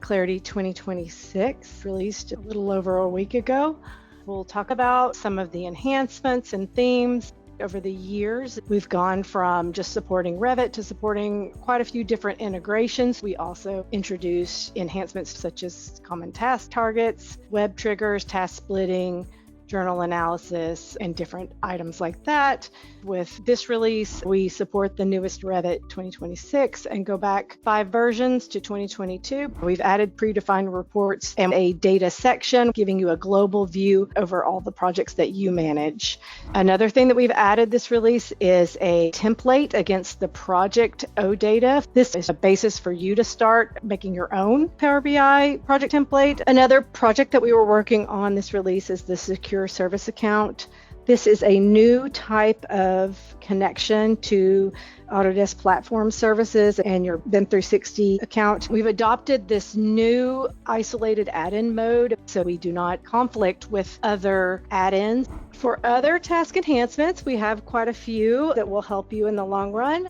Clarity 2026, released a little over a week ago. We'll talk about some of the enhancements and themes. Over the years, we've gone from just supporting Revit to supporting quite a few different integrations. We also introduced enhancements such as common task targets, web triggers, task splitting, journal analysis, and different items like that. With this release, we support the newest Revit 2026 and go back 5 versions to 2022. We've added predefined reports and a data section, giving you a global view over all the projects that you manage. Another thing that we've added this release is a template against the project OData. This is a basis for you to start making your own Power BI project template. Another project that we were working on this release is the Secure Service Account. This is a new type of connection to Autodesk Platform Services and your BIM 360 account. We've adopted this new isolated add-in mode so we do not conflict with other add-ins. For other task enhancements, we have quite a few that will help you in the long run.